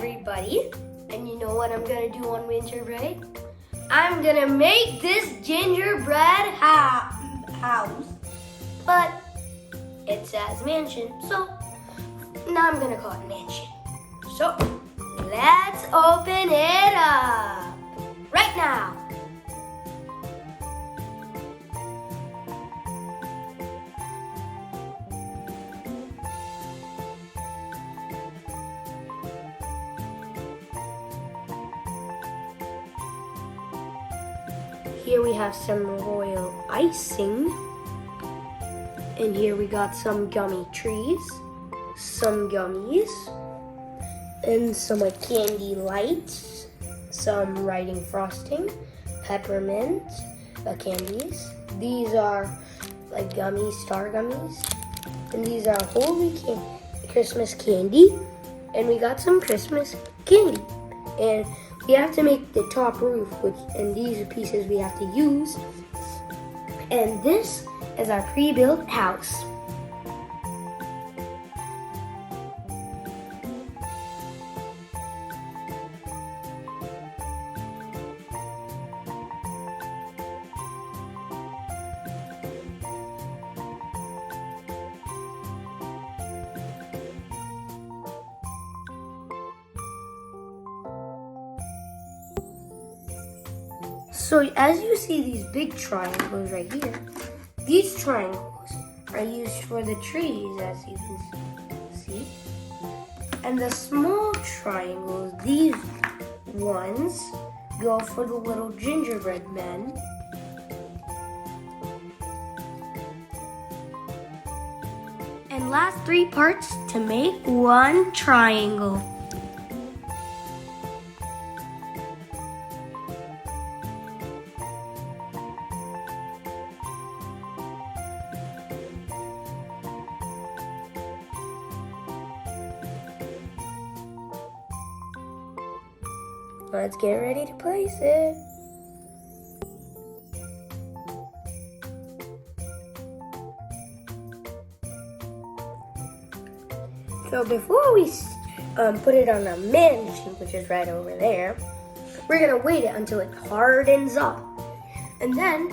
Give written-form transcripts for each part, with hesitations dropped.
everybody. And you know what I'm gonna do on winter break? I'm gonna make this gingerbread house. But it says mansion, so now I'm gonna call it mansion. So let's open it up right now. Here we have some royal icing. And here we got some gummy trees, some gummies, and some like candy lights, some writing frosting, peppermint candies. These are like gummies, star gummies. And these are Christmas candy. And we got some Christmas candy. And we have to make the top roof, and these are pieces we have to use. And this is our pre-built house. So as you see these big triangles right here, these triangles are used for the trees, as you can see. And the small triangles, these ones, go for the little gingerbread men. And last three parts to make one triangle. Let's get ready to place it. So before we put it on our mansion, which is right over there, we're gonna wait it until it hardens up. And then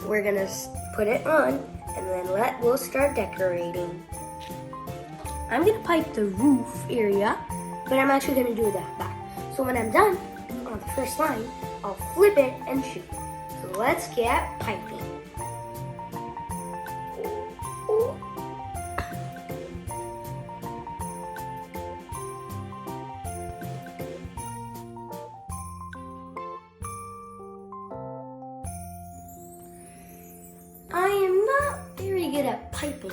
we're gonna put it on, and then we'll start decorating. I'm gonna pipe the roof area, but I'm actually gonna do that back. So when I'm done on the first line, I'll flip it and shoot. So let's get piping. I am not very good at piping.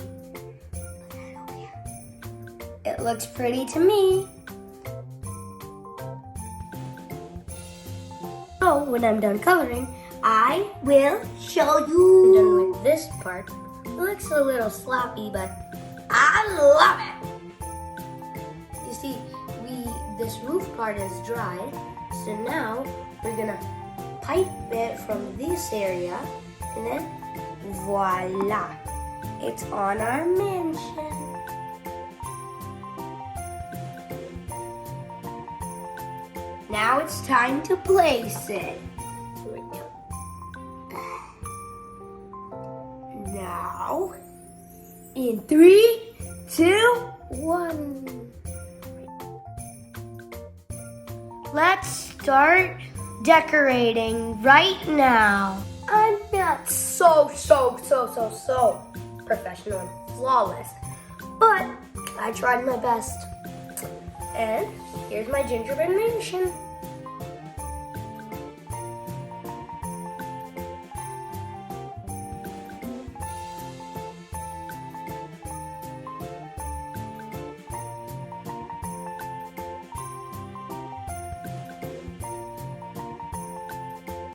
It looks pretty to me. So when I'm done coloring, I will show you. I'm done with this part. It looks a little sloppy, but I love it. You see, this roof part is dry, so now we're gonna pipe it from this area, and then voila, it's on our mansion. Now it's time to place it. Here we go. Now, in 3, 2, 1. Let's start decorating right now. I'm not so professional and flawless, but I tried my best. And here's my gingerbread mansion.